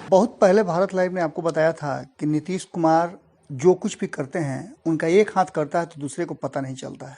बहुत पहले भारत लाइव ने आपको बताया था कि नीतीश कुमार जो कुछ भी करते हैं उनका एक हाथ करता है तो दूसरे को पता नहीं चलता है,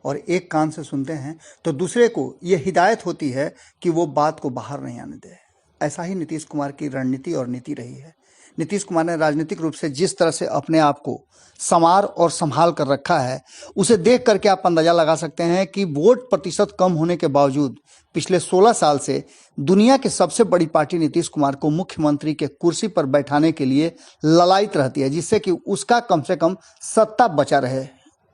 और एक कान से सुनते हैं तो दूसरे को ये हिदायत होती है कि वो बात को बाहर नहीं आने दे। ऐसा ही नीतीश कुमार की रणनीति और नीति रही है। नीतीश कुमार ने राजनीतिक रूप से जिस तरह से अपने आप को संवार और संभाल कर रखा है, उसे देख करके आप अंदाजा लगा सकते हैं कि वोट प्रतिशत कम होने के बावजूद पिछले 16 साल से दुनिया की सबसे बड़ी पार्टी नीतीश कुमार को मुख्यमंत्री के कुर्सी पर बैठाने के लिए ललायित रहती है, जिससे कि उसका कम से कम सत्ता बचा रहे।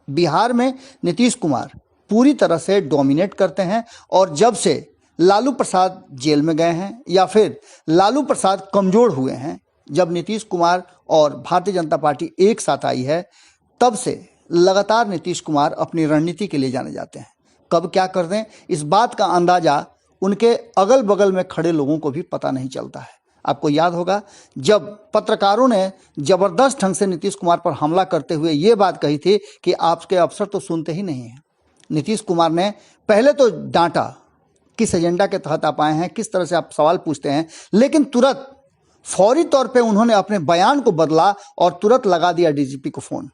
बिहार में नीतीश कुमार पूरी तरह से डोमिनेट करते हैं, और जब से लालू प्रसाद जेल में गए हैं या फिर लालू प्रसाद कमजोर हुए हैं, जब नीतीश कुमार और भारतीय जनता पार्टी एक साथ आई है, तब से लगातार नीतीश कुमार अपनी रणनीति के लिए जाने जाते हैं। कब क्या कर दें, इस बात का अंदाजा उनके अगल बगल में खड़े लोगों को भी पता नहीं चलता है। आपको याद होगा जब पत्रकारों ने जबरदस्त ढंग से नीतीश कुमार पर हमला करते हुए ये बात कही थी कि आपके अफसर तो सुनते ही नहीं हैं। नीतीश कुमार ने पहले तो डांटा, किस एजेंडा के तहत आप आए हैं, किस तरह से आप सवाल पूछते हैं, लेकिन तुरंत फौरी तौर पे उन्होंने अपने बयान को बदला और तुरंत लगा दिया डीजीपी को फोन।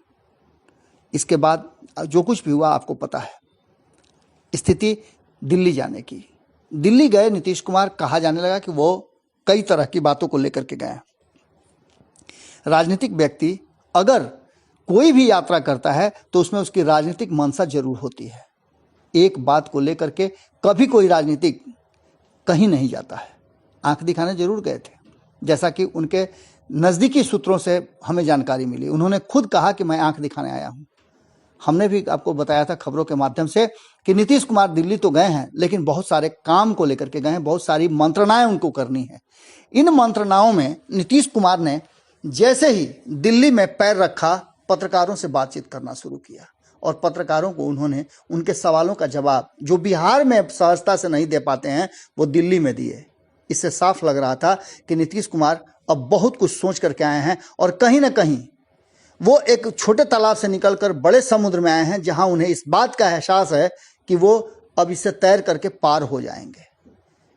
इसके बाद जो कुछ भी हुआ आपको पता है। स्थिति दिल्ली जाने की, दिल्ली गए नीतीश कुमार, कहा जाने लगा कि वो कई तरह की बातों को लेकर के गए। राजनीतिक व्यक्ति अगर कोई भी यात्रा करता है तो उसमें उसकी राजनीतिक मंशा जरूर होती है। एक बात को लेकर के कभी कोई राजनीतिक कहीं नहीं जाता है, आंख दिखाने जरूर गए थे, जैसा कि उनके नज़दीकी सूत्रों से हमें जानकारी मिली। उन्होंने खुद कहा कि मैं आंख दिखाने आया हूं। हमने भी आपको बताया था खबरों के माध्यम से कि नीतीश कुमार दिल्ली तो गए हैं, लेकिन बहुत सारे काम को लेकर के गए हैं, बहुत सारी मंत्रणाएं उनको करनी है। इन मंत्रणाओं में नीतीश कुमार ने जैसे ही दिल्ली में पैर रखा, पत्रकारों से बातचीत करना शुरू किया, और पत्रकारों को उन्होंने उनके सवालों का जवाब जो बिहार में सहजता से नहीं दे पाते हैं, वो दिल्ली में दिए। इससे साफ लग रहा था कि नीतीश कुमार अब बहुत कुछ सोच करके आए हैं, और कहीं ना कहीं वो एक छोटे तालाब से निकलकर बड़े समुद्र में आए हैं, जहां उन्हें इस बात का एहसास है कि वो अब इससे तैर करके पार हो जाएंगे।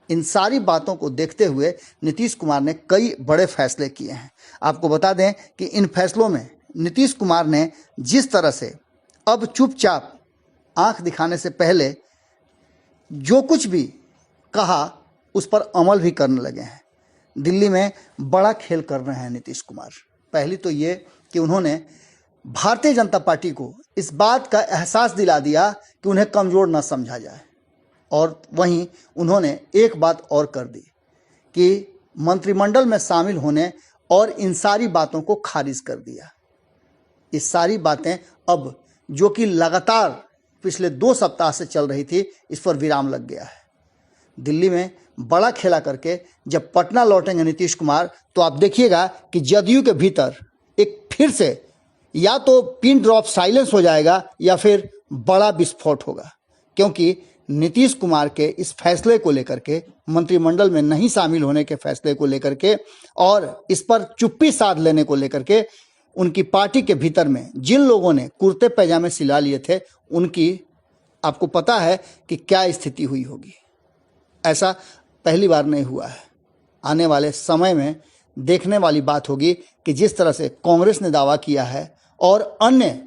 इन सारी बातों को देखते हुए नीतीश कुमार ने कई बड़े फैसले किए हैं। आपको बता दें कि इन फैसलों में नीतीश कुमार ने जिस तरह से अब चुपचाप आंख दिखाने से पहले जो कुछ भी कहा उस पर अमल भी करने लगे हैं। दिल्ली में बड़ा खेल कर रहे हैं नीतीश कुमार। पहली तो ये कि उन्होंने भारतीय जनता पार्टी को इस बात का एहसास दिला दिया कि उन्हें कमज़ोर न समझा जाए, और वहीं उन्होंने एक बात और कर दी कि मंत्रिमंडल में शामिल होने और इन सारी बातों को खारिज कर दिया। ये सारी बातें अब जो कि लगातार पिछले 2 सप्ताह से चल रही थी, इस पर विराम लग गया है। दिल्ली में बड़ा खेला करके जब पटना लौटेंगे नीतीश कुमार, तो आप देखिएगा कि जदयू के भीतर एक फिर से या तो पिन ड्रॉप साइलेंस हो जाएगा या फिर बड़ा विस्फोट होगा, क्योंकि नीतीश कुमार के इस फैसले को लेकर के, मंत्रिमंडल में नहीं शामिल होने के फैसले को लेकर के, और इस पर चुप्पी साध लेने को लेकर के, उनकी पार्टी के भीतर में जिन लोगों ने कुर्ते पैजामे सिला लिए थे, उनकी आपको पता है कि क्या स्थिति हुई होगी। ऐसा पहली बार नहीं हुआ है। आने वाले समय में देखने वाली बात होगी कि जिस तरह से कांग्रेस ने दावा किया है और अन्य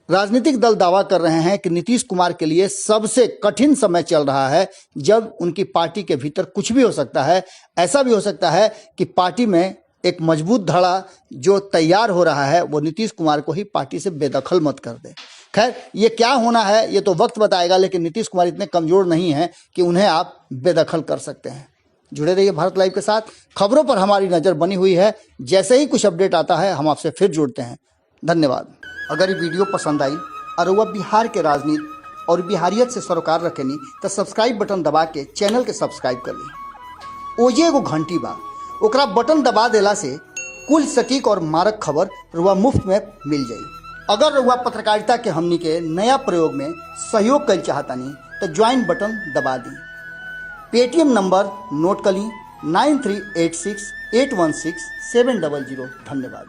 राजनीतिक दल दावा कर रहे हैं कि नीतीश कुमार के लिए सबसे कठिन समय चल रहा है, जब उनकी पार्टी के भीतर कुछ भी हो सकता है। ऐसा भी हो सकता है कि पार्टी में एक मजबूत धड़ा जो तैयार हो रहा है, वो नीतीश कुमार को ही पार्टी से बेदखल मत कर दे। खैर, ये क्या होना है ये तो वक्त बताएगा, लेकिन नीतीश कुमार इतने कमज़ोर नहीं हैं कि उन्हें आप बेदखल कर सकते हैं। जुड़े रहिए भारत लाइव के साथ, खबरों पर हमारी नज़र बनी हुई है। जैसे ही कुछ अपडेट आता है हम आपसे फिर जुड़ते हैं। धन्यवाद। अगर ये वीडियो पसंद आई और वह बिहार के राजनीति और बिहारियत से सरोकार रखेनी तो सब्सक्राइब बटन दबा के चैनल के सब्सक्राइब कर ली। ओजे एगो घंटी बा, ओकरा बटन दबा देला से कुल सटीक और मारक खबर रुआ मुफ्त में मिल जाई। अगर रुआ पत्रकारिता के हमनी के नया प्रयोग में सहयोग कर चाहतानी तो ज्वाइन बटन दबा दी। पेटीएम नंबर नोट कर ली 9386816700। धन्यवाद।